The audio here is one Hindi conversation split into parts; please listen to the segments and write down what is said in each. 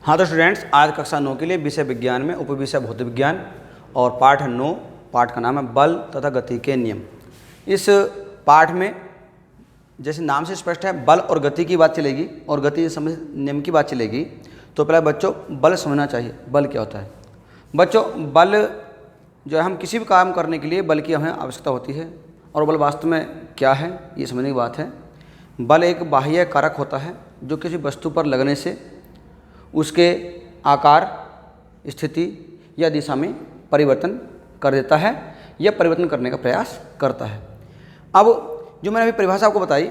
हाँ तो स्टूडेंट्स, आज कक्षा 9 के लिए विषय विज्ञान में उपविषय भौतिक विज्ञान और पाठ 9, पाठ का नाम है बल तथा गति के नियम। इस पाठ में जैसे नाम से स्पष्ट है बल और गति की बात चलेगी और गति संबंधित नियम की बात चलेगी। तो पहले बच्चों बल समझना चाहिए, बल क्या होता है। बच्चों बल जो है, हम किसी भी काम करने के लिए बल की हमें आवश्यकता होती है और बल वास्तव में क्या है ये समझने की बात है। बल एक बाह्य कारक होता है जो किसी वस्तु पर लगने से उसके आकार, स्थिति या दिशा में परिवर्तन कर देता है या परिवर्तन करने का प्रयास करता है। अब जो मैंने अभी परिभाषा आपको बताई,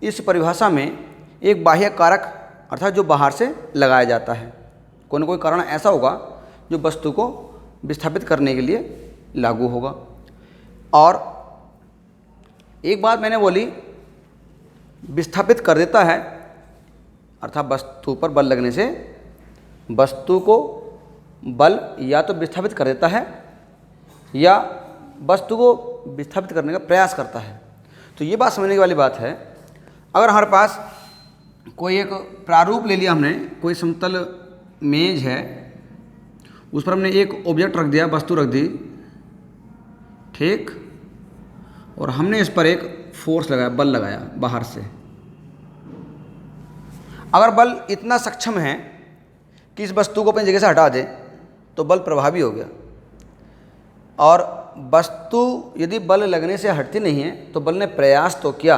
इस परिभाषा में एक बाह्य कारक अर्थात जो बाहर से लगाया जाता है, कोई ना कोई कारण ऐसा होगा जो वस्तु को विस्थापित करने के लिए लागू होगा। और एक बात मैंने बोली, विस्थापित कर देता है अर्थात वस्तु पर बल लगने से वस्तु को बल या तो विस्थापित कर देता है या वस्तु को विस्थापित करने का प्रयास करता है। तो ये बात समझने वाली बात है। अगर हमारे पास कोई एक प्रारूप ले लिया हमने, कोई समतल मेज है, उस पर हमने एक ऑब्जेक्ट रख दिया, वस्तु रख दी, ठीक, और हमने इस पर एक फोर्स लगाया, बल लगाया बाहर से। अगर बल इतना सक्षम है कि इस वस्तु को अपनी जगह से हटा दे तो बल प्रभावी हो गया। और वस्तु यदि बल लगने से हटती नहीं है तो बल ने प्रयास तो किया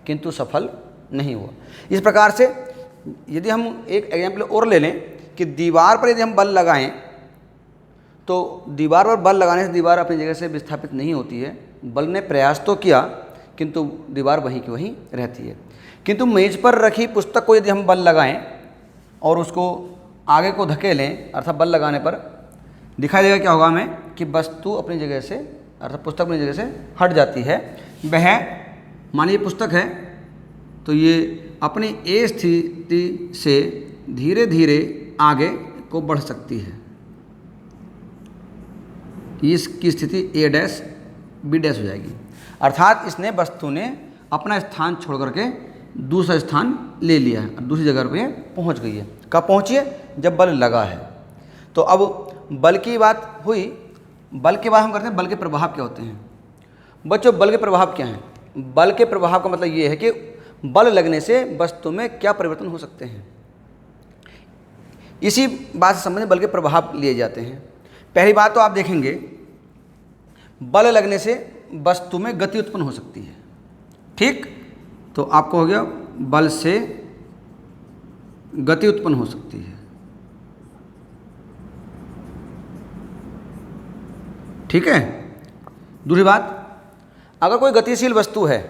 किंतु सफल नहीं हुआ। इस प्रकार से यदि हम एक एग्जाम्पल और ले लें कि दीवार पर यदि हम बल लगाएं तो दीवार पर बल लगाने से दीवार अपनी जगह से विस्थापित नहीं होती है। बल ने प्रयास तो किया किंतु दीवार वहीं की वहीं रहती है। किंतु मेज पर रखी पुस्तक को यदि हम बल लगाएं और उसको आगे को धकेलें अर्थात बल लगाने पर दिखाई देगा क्या होगा हमें कि वस्तु अपनी जगह से अर्थात पुस्तक अपनी जगह से हट जाती है। वह मानिए पुस्तक है तो ये अपनी ए स्थिति से धीरे धीरे आगे को बढ़ सकती है। इसकी स्थिति ए डैश बी डैश हो जाएगी अर्थात इसने वस्तु ने अपना स्थान छोड़ करके दूसरा स्थान ले लिया है और दूसरी जगह पे पहुंच गई है। कब पहुंची है? जब बल लगा है। तो अब बल की बात हुई। बल के बाद हम करते हैं बल के प्रभाव क्या होते हैं। बच्चों बल के प्रभाव क्या हैं? बल के प्रभाव का मतलब ये है कि बल लगने से वस्तु में क्या परिवर्तन हो सकते हैं। इसी बात से संबंधित बल के प्रभाव लिए जाते हैं। पहली बात तो आप देखेंगे, बल लगने से वस्तु में गति उत्पन्न हो सकती है, ठीक। तो आपको हो गया बल से गति उत्पन्न हो सकती है, ठीक है। दूसरी बात, अगर कोई गतिशील वस्तु है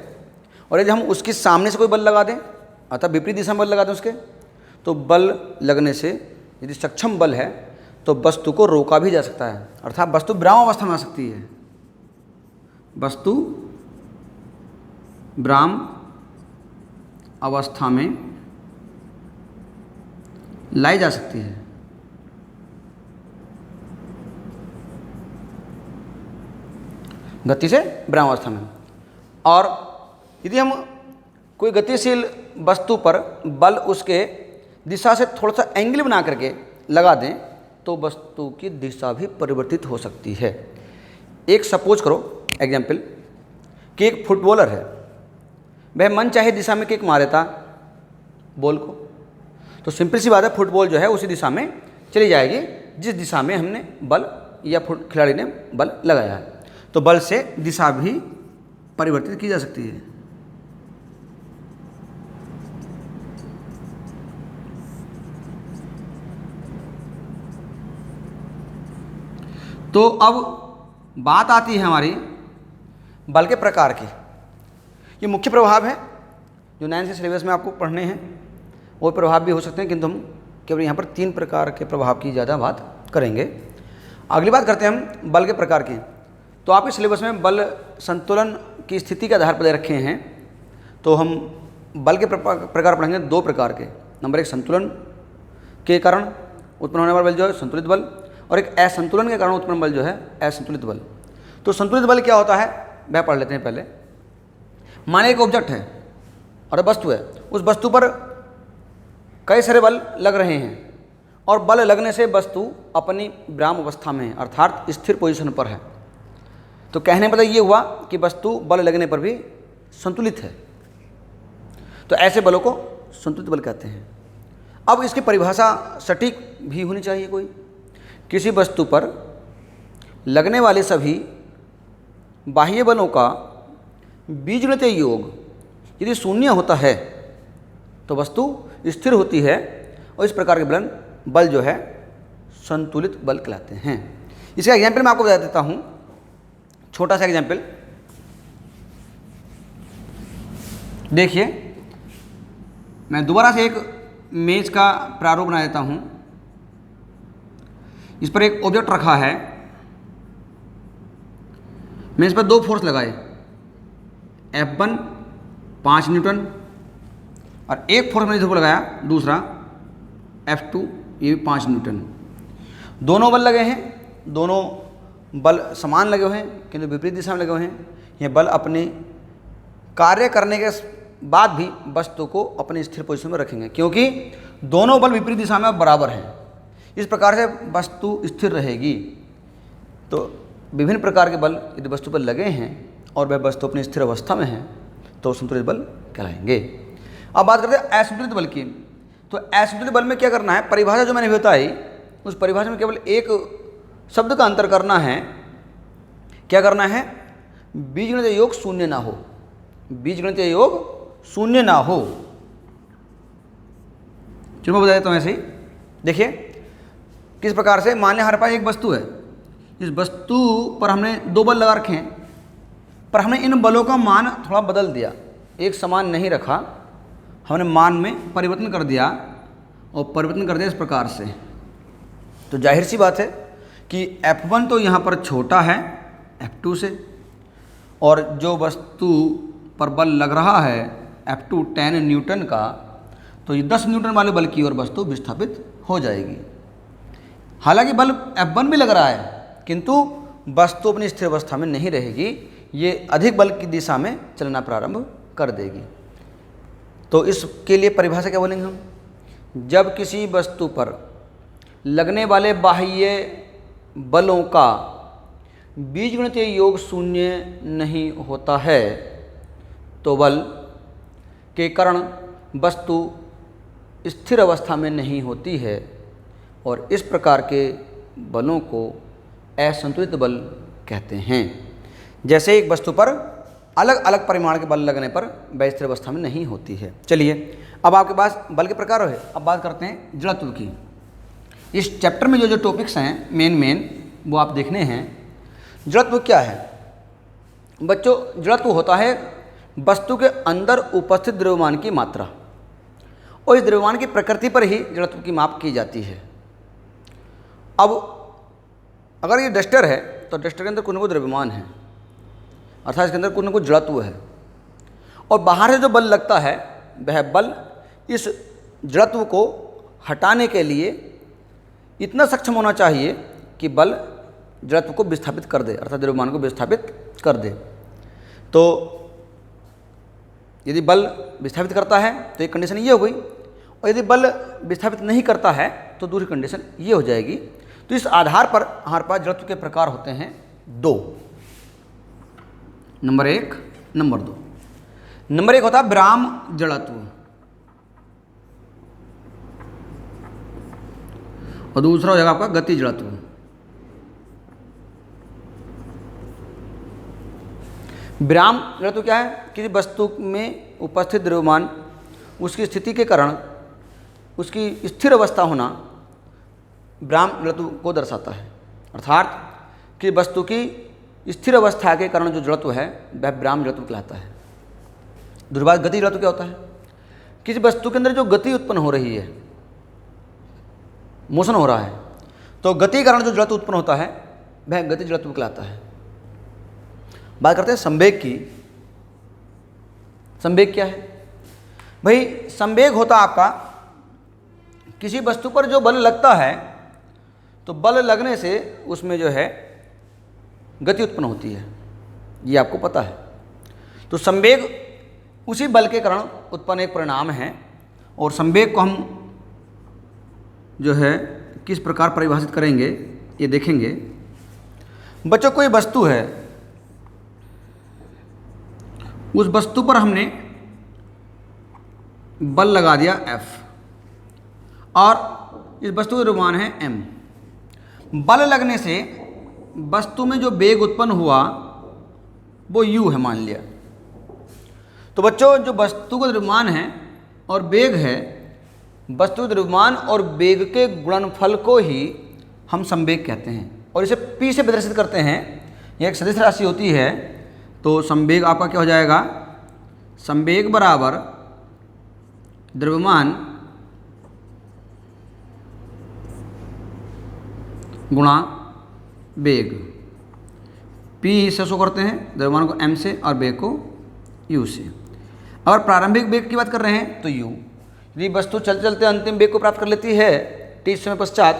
और यदि हम उसके सामने से कोई बल लगा दें अर्थात विपरीत दिशा में बल लगा दें उसके, तो बल लगने से यदि सक्षम बल है तो वस्तु को रोका भी जा सकता है अर्थात वस्तु विराम अवस्था में आ सकती है। वस्तु विराम अवस्था में लाई जा सकती है। गति से विराम अवस्था में। और यदि हम कोई गतिशील वस्तु पर बल उसके दिशा से थोड़ा सा एंगल बना करके लगा दें तो वस्तु की दिशा भी परिवर्तित हो सकती है। एक सपोज करो एग्जाम्पल कि एक फुटबॉलर है, वह मन चाहे दिशा में किक मारे था बॉल को, तो सिंपल सी बात है फुटबॉल जो है उसी दिशा में चली जाएगी जिस दिशा में हमने बल या खिलाड़ी ने बल लगाया है। तो बल से दिशा भी परिवर्तित की जा सकती है। तो अब बात आती है हमारी बल के प्रकार की। ये मुख्य प्रभाव है जो 9th के सिलेबस में आपको पढ़ने हैं। वो प्रभाव भी हो सकते हैं किंतु हम केवल यहाँ पर 3 प्रकार के प्रभाव की ज़्यादा बात करेंगे। अगली बात करते हैं हम बल के प्रकार की। तो आपके सिलेबस में बल संतुलन की स्थिति के आधार पर दे रखे हैं। तो हम बल के प्रकार पढ़ेंगे 2 प्रकार के। नंबर 1 संतुलन के कारण उत्पन्न होने वाला बल जो है संतुलित बल, और एक असंतुलन के कारण उत्पन्न बल जो है असंतुलित बल। तो संतुलित बल क्या होता है वह पढ़ लेते हैं पहले। माने एक ऑब्जेक्ट है और वस्तु है, उस वस्तु पर कई सारे बल लग रहे हैं और बल लगने से वस्तु अपनी विराम अवस्था में है, अर्थात स्थिर पोजीशन पर है। तो कहने मतलब ये हुआ कि वस्तु बल लगने पर भी संतुलित है। तो ऐसे बलों को संतुलित बल कहते हैं। अब इसकी परिभाषा सटीक भी होनी चाहिए। कोई किसी वस्तु पर लगने वाले सभी बाह्य बलों का बीजगणितीय योग यदि शून्य होता है तो वस्तु स्थिर होती है, और इस प्रकार के बल जो है संतुलित बल कहलाते हैं। इसका एग्जाम्पल मैं आपको बता देता हूँ, छोटा सा एग्जाम्पल देखिए। मैं दोबारा से एक मेज का प्रारूप बना देता हूँ। इस पर एक ऑब्जेक्ट रखा है, मैं इस पर 2 फोर्स लगाए, F1 5 न्यूटन और एक फोर्स मैंने इधर को लगाया दूसरा F2 ये भी 5 न्यूटन। दोनों बल लगे हैं, दोनों बल समान लगे हुए हैं किंतु विपरीत दिशा में लगे हुए हैं। ये बल अपने कार्य करने के बाद भी वस्तु को अपनी स्थिर पोजीशन में रखेंगे, क्योंकि दोनों बल विपरीत दिशा में बराबर हैं। इस प्रकार से वस्तु स्थिर रहेगी। तो विभिन्न प्रकार के बल यदि वस्तु पर लगे हैं और वह वस्तु अपनी स्थिर अवस्था में है तो संतुलित बल कहलाएंगे। अब बात करते हैं असंतुलित बल की। तो असंतुलित बल में क्या करना है, परिभाषा जो मैंने बताई उस परिभाषा में केवल एक शब्द का अंतर करना है। क्या करना है, बीजगणितीय योग शून्य ना हो, बीजगणितीय योग शून्य ना हो। चलो मैं बता देता हूँ ऐसे ही। देखिए किस प्रकार से, मान लिया हमारे पास एक वस्तु है, इस वस्तु पर हमने 2 बल लगा रखे हैं, पर हमने इन बलों का मान थोड़ा बदल दिया, एक समान नहीं रखा, हमने मान में परिवर्तन कर दिया और परिवर्तन कर दिया इस प्रकार से। तो जाहिर सी बात है कि F1 तो यहाँ पर छोटा है F2 से, और जो वस्तु पर बल लग रहा है F2 10 न्यूटन का, तो ये 10 न्यूटन वाले बल की ओर वस्तु विस्थापित हो जाएगी। हालांकि बल F1 भी लग रहा है किंतु वस्तु अपनी स्थिर अवस्था में नहीं रहेगी, ये अधिक बल की दिशा में चलना प्रारंभ कर देगी। तो इसके लिए परिभाषा क्या बोलेंगे हम, जब किसी वस्तु पर लगने वाले बाह्य बलों का बीजगणितीय योग शून्य नहीं होता है तो बल के कारण वस्तु स्थिर अवस्था में नहीं होती है, और इस प्रकार के बलों को असंतुलित बल कहते हैं। जैसे एक वस्तु पर अलग अलग परिमाण के बल लगने पर वह स्थिर अवस्था में नहीं होती है। चलिए अब आपके पास बल के प्रकार है, अब बात करते हैं जड़त्व की। इस चैप्टर में जो जो टॉपिक्स हैं मेन वो आप देखने हैं। जड़त्व क्या है बच्चों, जड़त्व होता है वस्तु के अंदर उपस्थित द्रव्यमान की मात्रा, और इस द्रव्यमान की प्रकृति पर ही जड़त्व की माप की जाती है। अब अगर ये डस्टर है तो डस्टर के अंदर कुछ न कुछ द्रव्यमान है, अर्थात इसके अंदर कुछ न कुछ जड़त्व है, और बाहर से जो बल लगता है वह बल इस जड़त्व को हटाने के लिए इतना सक्षम होना चाहिए कि बल जड़त्व को विस्थापित कर दे, अर्थात द्रव्यमान को विस्थापित कर दे। तो यदि बल विस्थापित करता है तो एक कंडीशन ये हो गई, और यदि बल विस्थापित नहीं करता है तो दूसरी कंडीशन ये हो जाएगी। तो इस आधार पर हमारे पास जड़त्व के प्रकार होते हैं 2, नंबर 1, नंबर 2। नंबर 1 होता है विराम जड़त्व, और दूसरा हो जाएगा आपका गति जड़त्व। विराम जड़त्व क्या है, किसी वस्तु में उपस्थित द्रव्यमान उसकी स्थिति के कारण उसकी स्थिर अवस्था होना विराम जड़त्व को दर्शाता है, अर्थात कि वस्तु की स्थिर अवस्था के कारण जो जड़त्व है वह विराम जड़त्व कहलाता है। दूसरी बात गति जड़त्व क्या होता है, किसी वस्तु के अंदर जो गति उत्पन्न हो रही है, मोशन हो रहा है, तो गति के कारण जो जड़त्व उत्पन्न होता है वह गति जड़त्व कहलाता है। बात करते हैं संवेग की। संवेग क्या है भाई, संवेग होता आपका किसी वस्तु पर जो बल लगता है तो बल लगने से उसमें जो है गति उत्पन्न होती है, ये आपको पता है। तो संवेग उसी बल के कारण उत्पन्न एक परिणाम है, और संवेग को हम जो है किस प्रकार परिभाषित करेंगे ये देखेंगे। बच्चों कोई वस्तु है, उस वस्तु पर हमने बल लगा दिया F और इस वस्तु का द्रव्यमान है m। बल लगने से वस्तु में जो वेग उत्पन्न हुआ वो u है मान लिया। तो बच्चों जो वस्तु का द्रव्यमान है और वेग है, वस्तु द्रव्यमान और वेग के गुणनफल को ही हम संवेग कहते हैं और इसे p से प्रदर्शित करते हैं। यह एक सदिश राशि होती है। तो संवेग आपका क्या हो जाएगा, संवेग बराबर द्रव्यमान गुणा वेग। p से शो करते हैं द्रव्यमान को m से और वेग को u से। अगर प्रारंभिक वेग की बात कर रहे हैं तो u। यदि वस्तु चलते चलते अंतिम वेग को प्राप्त कर लेती है t समय पश्चात,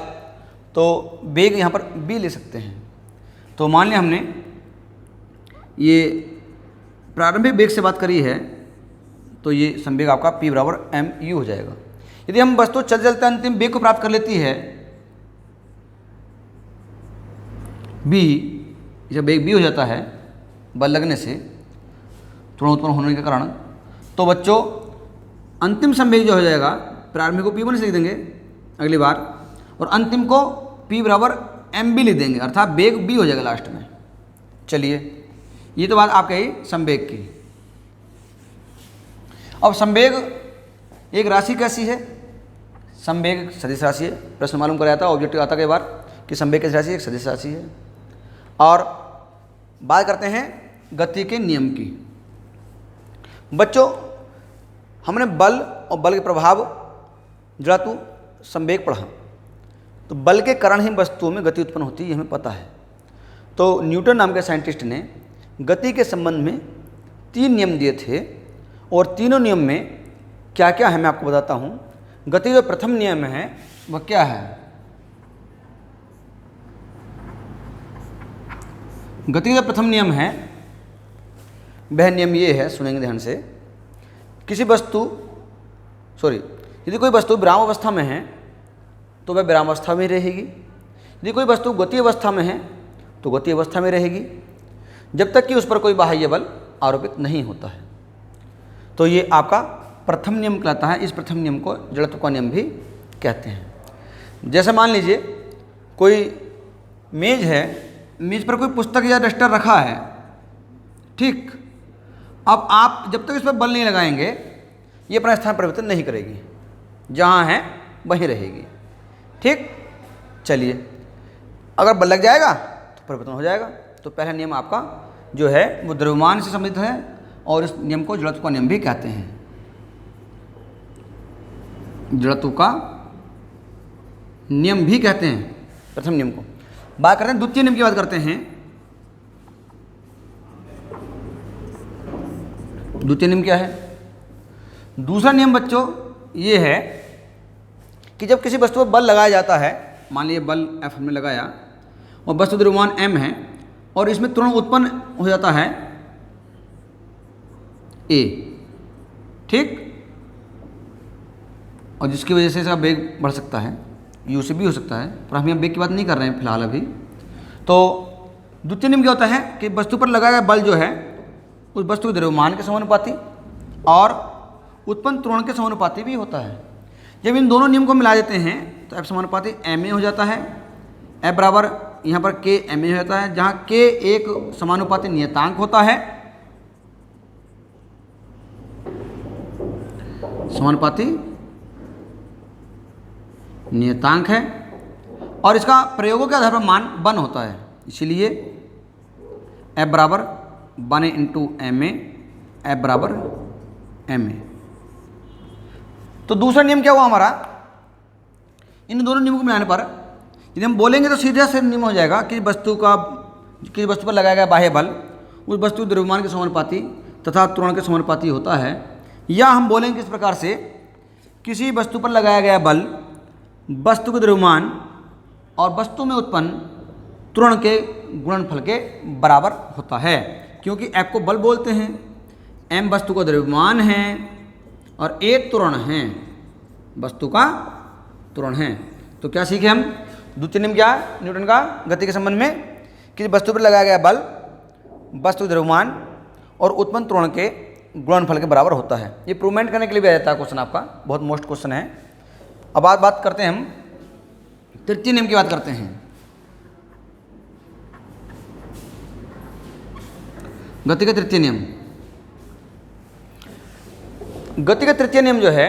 तो वेग यहाँ पर b ले सकते हैं। तो मान लिया हमने ये प्रारंभिक वेग से बात करी है, तो ये संवेग आपका p बराबर mu हो जाएगा। यदि हम वस्तु चलते चलते अंतिम वेग को प्राप्त कर लेती है b, जब वेग b हो जाता है बल लगने से त्वरण उत्पन्न होने के कारण, तो बच्चों अंतिम संवेग जो हो जाएगा प्रारंभिक को p1 से लिख देंगे अगली बार और अंतिम को p बराबर mb लिख देंगे, अर्थात वेग b हो जाएगा लास्ट में। चलिए ये तो बात आपके ही संवेग की। अब संवेग एक राशि कैसी है, संवेग एक सदिश राशि है। प्रश्न मालूम कराया था, ऑब्जेक्टिव आता कई बार कि संवेग कैसी राशि, एक सदिश राशि है। और बात करते हैं गति के नियम की। बच्चों हमने बल और बल के प्रभाव, जड़त्व, संवेग पढ़ा। तो बल के कारण ही वस्तुओं में गति उत्पन्न होती है, ये हमें पता है। तो न्यूटन नाम के साइंटिस्ट ने गति के संबंध में 3 नियम दिए थे और तीनों नियम में क्या क्या है मैं आपको बताता हूँ। गति जो प्रथम नियम है वह क्या है, गति का प्रथम नियम है, वह नियम ये है, सुनेंगे ध्यान से। किसी वस्तु यदि कोई वस्तु विराम अवस्था में है तो वह विराम अवस्था में रहेगी। यदि कोई वस्तु गति अवस्था में है तो गति अवस्था में रहेगी, जब तक कि उस पर कोई बाह्य बल आरोपित नहीं होता है। तो ये आपका प्रथम नियम कहलाता है। इस प्रथम नियम को जड़त्व का नियम भी कहते हैं। जैसे मान लीजिए कोई मेज है, मेज पर कोई पुस्तक या डस्टर रखा है, ठीक। अब आप जब तक इस पर बल नहीं लगाएंगे ये अपना स्थान परिवर्तन नहीं करेगी, जहाँ है वहीं रहेगी, ठीक। चलिए अगर बल लग जाएगा तो परिवर्तन हो जाएगा। तो पहला नियम आपका जो है वो द्रव्यमान से संबंधित है और इस नियम को जड़त्व का नियम भी कहते हैं। जड़त्व का नियम भी कहते हैं प्रथम नियम को। बात करते हैं द्वितीय नियम की बात करते हैं। द्वितीय नियम क्या है? दूसरा नियम बच्चों ये है कि जब किसी वस्तु पर बल लगाया जाता है, मान लीजिए बल F हमने लगाया और वस्तु द्रव्यमान m है और इसमें त्वरण उत्पन्न हो जाता है A, ठीक। और जिसकी वजह से इसका वेग बढ़ सकता है, u से भी हो सकता है, पर हम यहाँ वेग की बात नहीं कर रहे हैं फिलहाल अभी। तो द्वितीय नियम क्या होता है कि वस्तु पर लगाया गया बल जो है उस वस्तु के द्रव्यमान के समानुपाती और उत्पन्न त्वरण के समानुपाती भी होता है। जब इन दोनों नियम को मिला देते हैं तो F समानुपाती ma हो जाता है। F बराबर यहाँ पर K ma हो जाता है, जहाँ K एक समानुपाती नियतांक होता है, समानुपाती नियतांक है, और इसका प्रयोगों के आधार पर मान 1 होता है। इसीलिए F बराबर 1 इंटू ma, F बराबर ma। तो दूसरा नियम क्या हुआ हमारा, इन दोनों नियमों को मिलाने पर यदि हम बोलेंगे तो सीधा से नियम हो जाएगा कि वस्तु पर लगाया गया बाह्य बल उस वस्तु द्रव्यमान के समानुपाती तथा त्वरण के समानुपाती होता है। या हम बोलेंगे इस प्रकार से, किसी वस्तु पर लगाया गया बल वस्तु के द्रव्यमान और वस्तु में उत्पन्न त्वरण के गुणनफल के बराबर होता है, क्योंकि F को बल बोलते हैं, m वस्तु का द्रव्यमान है और a त्वरण है, वस्तु का त्वरण है। तो क्या सीखे हम? द्वितीय नियम क्या है न्यूटन का गति के संबंध में? किसी वस्तु पर लगाया गया बल वस्तु के द्रव्यमान और उत्पन्न त्वरण के गुणनफल के बराबर होता है। ये प्रूवमेंट करने के लिए भी आ जाता है क्वेश्चन आपका, बहुत मोस्ट क्वेश्चन है। अब बात करते हैं हम तृतीय नियम की बात करते हैं। गति का तृतीय नियम, गति का तृतीय नियम जो है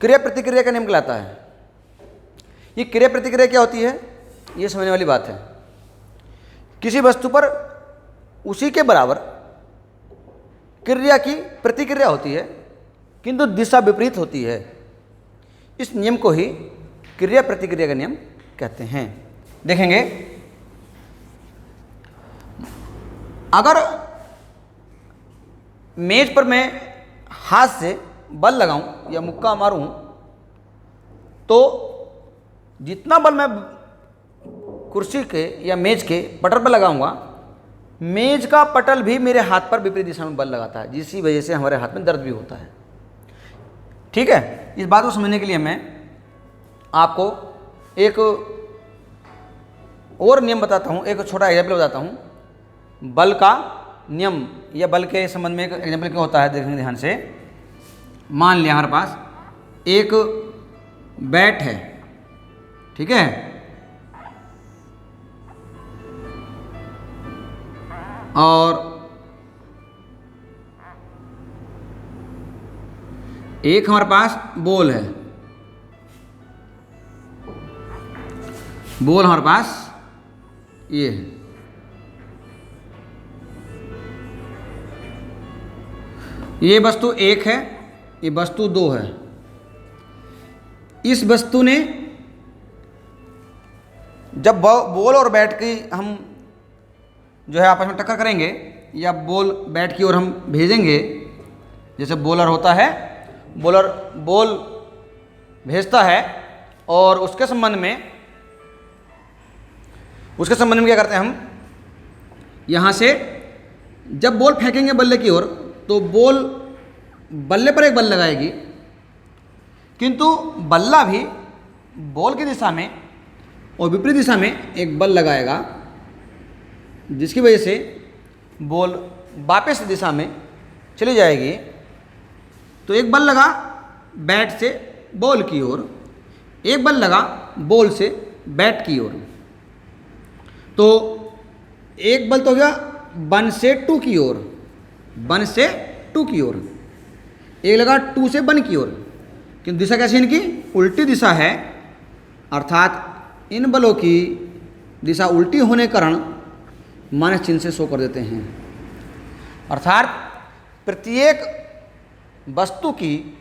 क्रिया प्रतिक्रिया का नियम कहलाता है। ये क्रिया प्रतिक्रिया क्या होती है ये समझने वाली बात है। किसी वस्तु पर उसी के बराबर क्रिया की प्रतिक्रिया होती है किंतु दिशा विपरीत होती है। इस नियम को ही क्रिया प्रतिक्रिया का नियम कहते हैं। देखेंगे, अगर मेज पर मैं हाथ से बल लगाऊं या मुक्का मारूं तो जितना बल मैं कुर्सी के या मेज के पटल पर लगाऊंगा, मेज का पटल भी मेरे हाथ पर विपरीत दिशा में बल लगाता है, जिसकी वजह से हमारे हाथ में दर्द भी होता है। ठीक है, इस बात को समझने के लिए मैं आपको एक और नियम बताता हूँ, एक छोटा एग्जाम्पल बताता हूँ। बल का नियम या बल के संबंध में एक एग्जाम्पल क्या होता है, देखेंगे ध्यान से। मान लिया हमारे पास एक बैट है, ठीक है, और एक हमारे पास बॉल है, बॉल हमारे पास ये है। ये वस्तु एक है, ये वस्तु दो है। इस वस्तु ने जब बॉल और बैट की हम जो है आपस में टक्कर करेंगे या बॉल बैट की ओर हम भेजेंगे, जैसे बॉलर होता है, बॉलर बॉल भेजता है और उसके संबंध में क्या करते हैं हम, यहाँ से जब बॉल फेंकेंगे बल्ले की ओर तो बॉल बल्ले पर एक बल लगाएगी, किंतु बल्ला भी बॉल की दिशा में और विपरीत दिशा में एक बल लगाएगा, जिसकी वजह से बॉल वापस दिशा में चली जाएगी। तो एक बल लगा बैट से बॉल की ओर, एक बल लगा बॉल से बैट की ओर। तो एक बल तो हो गया 1 से 2 की ओर, 1 से 2 की ओर, एक लगा 2 से 1 की ओर, किंतु दिशा कैसी इनकी उल्टी दिशा है, अर्थात इन बलों की दिशा उल्टी होने के कारण माइनस चिन्ह से शो कर देते हैं। अर्थात प्रत्येक वस्तु की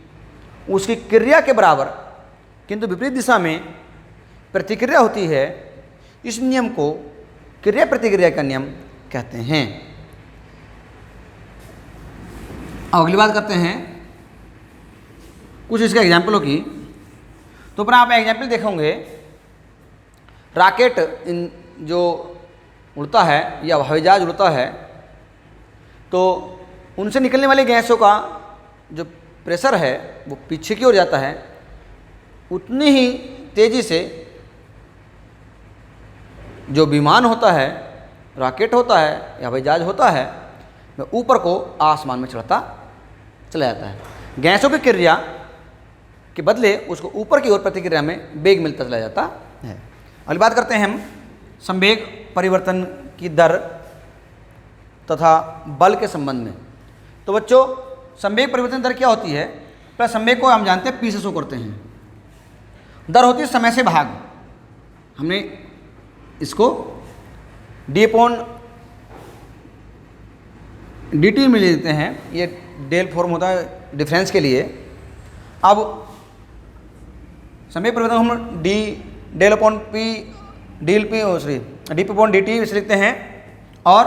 उसकी क्रिया के बराबर किंतु विपरीत दिशा में प्रतिक्रिया होती है। इस नियम को क्रिया प्रतिक्रिया का नियम कहते हैं। अब अगली बात करते हैं कुछ इसके एग्जाम्पलों की। तो पर आप एग्जाम्पल देखोगे, रॉकेट जो उड़ता है या हवाई जहाज उड़ता है तो उनसे निकलने वाली गैसों का जो प्रेशर है वो पीछे की ओर जाता है, उतनी ही तेज़ी से जो विमान होता है, रॉकेट होता है या हवाई जहाज होता है, वह ऊपर को आसमान में चढ़ता चला जाता है। गैसों की क्रिया के बदले उसको ऊपर की ओर प्रतिक्रिया में वेग मिलता चला जाता है। अगली बात करते हैं हम संवेग परिवर्तन की दर तथा बल के संबंध में। तो बच्चों, संवेग परिवर्तन दर क्या होती है? पहले संवेग को हम जानते हैं पी से शो करते हैं। दर होती है समय से भाग। हमने इसको d/dt में ले लेते हैं, ये डेल फॉर्म होता है डिफरेंस के लिए। अब संवेग परिवर्तन हम d/p/dt इसे लिखते हैं, और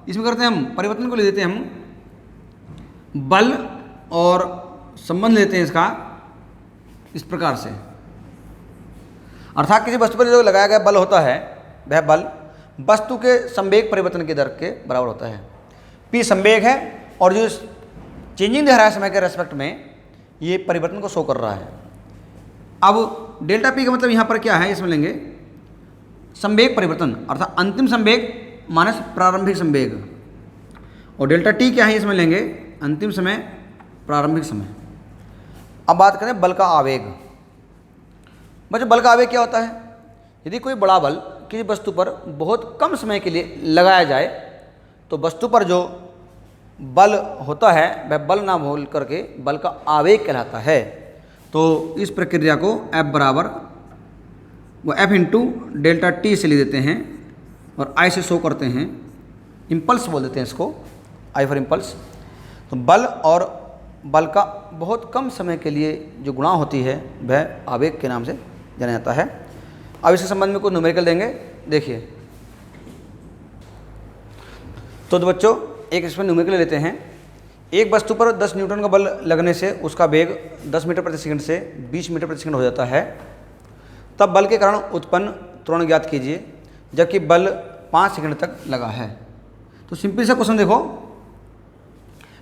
इसमें करते हैं हम परिवर्तन को ले देते हैं हम बल, और संबंध लेते हैं इसका इस प्रकार से। अर्थात किसी वस्तु पर जो लगाया गया बल होता है वह बल वस्तु के संवेग परिवर्तन की दर के बराबर होता है। p संवेग है और जो चेंजिंग दिखा रहा है समय के रेस्पेक्ट में, ये परिवर्तन को शो कर रहा है। अब डेल्टा पी का मतलब यहाँ पर क्या है, इसमें लेंगे संवेग परिवर्तन अर्थात अंतिम संवेग माइनस प्रारंभिक संवेग, और डेल्टा टी क्या है, इसमें लेंगे अंतिम समय प्रारंभिक समय। अब बात करें बल का आवेग। बच्चों बल का आवेग क्या होता है, यदि कोई बड़ा बल किसी वस्तु पर बहुत कम समय के लिए लगाया जाए तो वस्तु पर जो बल होता है वह बल ना बोल करके बल का आवेग कहलाता है। तो इस प्रक्रिया को F बराबर वो F इंटू डेल्टा टी से ले देते हैं और I से शो करते हैं, इम्पल्स बोल देते हैं इसको, I फॉर इम्पल्स। तो बल और बल का बहुत कम समय के लिए जो गुणा होती है वह आवेग के नाम से जाना जाता है। अब इसके संबंध में कुछ न्यूमेरिकल देंगे, देखिए। तो बच्चों एक इसमें न्यूमेरिकल लेते हैं। एक वस्तु पर 10 न्यूटन का बल लगने से उसका वेग 10 मीटर प्रति सेकंड से 20 मीटर प्रति सेकंड हो जाता है। तब बल के कारण उत्पन्न त्वरण ज्ञात कीजिए जबकि बल 5 सेकंड तक लगा है। तो सिंपल सा क्वेश्चन देखो,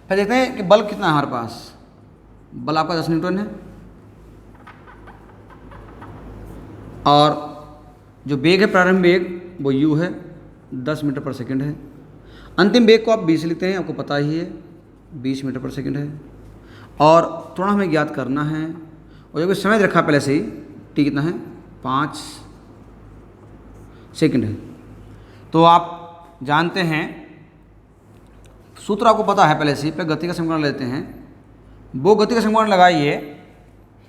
फिर देखते हैं कि बल कितना है हमारे पास। बल आपका 10 न्यूटन है और जो वेग है प्रारंभिक वेग वो u है, 10 मीटर पर सेकंड है। अंतिम वेग को आप 20 लिखते हैं, आपको पता ही है 20 मीटर पर सेकंड है। और त्वरण हमें ज्ञात करना है और जो समय रखा पहले से ही t कितना है 5 सेकंड है। तो आप जानते हैं सूत्र आपको पता है पहले से ही, पहले गति का समीकरण लेते हैं। वो गति का समीकरण लगाइए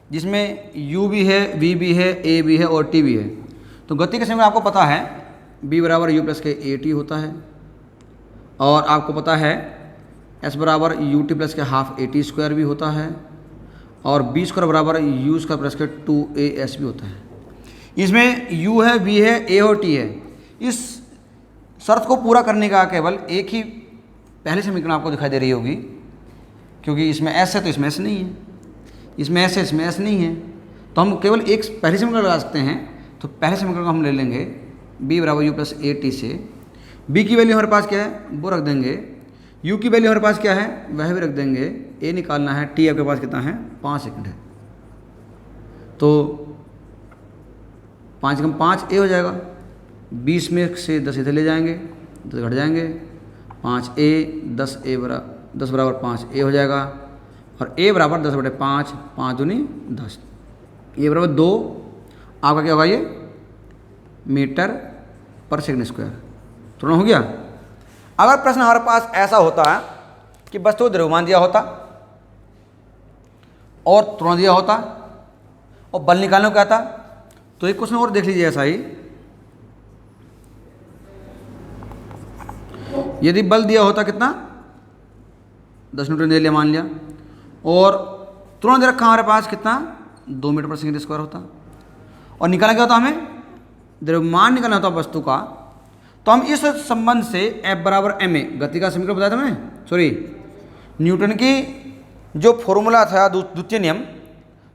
जिसमें u भी है, v भी है, a भी है और t भी है। तो गति का समीकरण आपको पता है b बराबर u प्लस के a t होता है और आपको पता है s बराबर u t प्लस के हाफ a t स्क्वायर भी होता है और b स्क्वायर बराबर u स्क्वायर प्लस के 2as भी होता है। इसमें u है, v है, a और t है। इस शर्त को पूरा करने का केवल एक ही पहले समीकरण आपको दिखाई दे रही होगी, क्योंकि इसमें s है तो इसमें s नहीं है, इसमें s है इसमें s नहीं है। तो हम केवल एक पहले समीकरण लगा सकते हैं। तो पहले समीकरण को हम ले लेंगे b बराबर u प्लस ए टी से। b की वैल्यू हमारे पास क्या है वो रख देंगे, u की वैल्यू हमारे पास क्या है वह भी रख देंगे, a निकालना है, t आपके पास कितना है 5 सेकंड है। तो 5 कम 5 a हो जाएगा, 20 में से 10 इधर ले जाएंगे, 10 घट जाएंगे, 5a 10 बराबर 5a हो जाएगा और a बराबर 10/5, 5 दूनी 10, a बराबर 2 आपका क्या होगा ये मीटर पर सेकंड स्क्वायर। तुरंत हो गया। अगर प्रश्न हमारे पास ऐसा होता है कि वस्तु को द्रव्यमान दिया होता और त्वरण दिया होता और बल निकालने को क्या था, तो एक क्वेश्चन और देख लीजिए ऐसा ही। यदि बल दिया होता कितना 10 न्यूटन दे लिया मान लिया और त्वरण दे रखा हमारे पास कितना 2 मीटर पर सेकंड स्क्वायर होता और निकालना क्या होता, हमें द्रव्यमान निकालना होता वस्तु का। तो हम इस संबंध से F बराबर ma गति का समीकरण बताया था मैंने, सॉरी न्यूटन की जो फॉर्मूला था द्वितीय नियम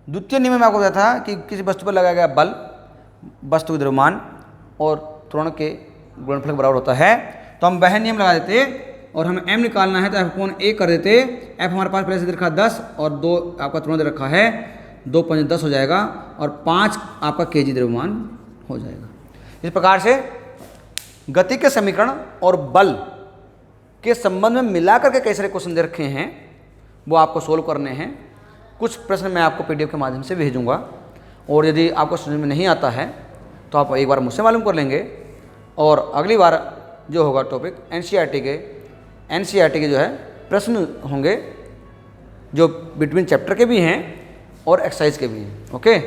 में आपको बताया था कि किसी वस्तु पर लगाया गया बल वस्तु के द्रव्यमान और त्वरण के गुणनफल के बराबर होता है। तो हम वह नियम लगा देते और हमें m निकालना है तो F/a कर देते। F हमारे पास पहले से दे रखा 10 और 2 आपका त्वरण दे रखा है, 2 × 5 = 10 हो जाएगा और 5 आपका kg द्रव्यमान हो जाएगा। इस प्रकार से गति के समीकरण और बल के संबंध में मिलाकर के कई सारे क्वेश्चन दे रखे हैं, वो आपको सोल्व करने हैं। कुछ प्रश्न मैं आपको PDF के माध्यम से भेजूंगा और यदि आपको समझ में नहीं आता है तो आप एक बार मुझसे मालूम कर लेंगे और अगली बार जो होगा टॉपिक NCERT के जो है प्रश्न होंगे जो बिटवीन चैप्टर के भी हैं और एक्सरसाइज के भी हैं। ओके।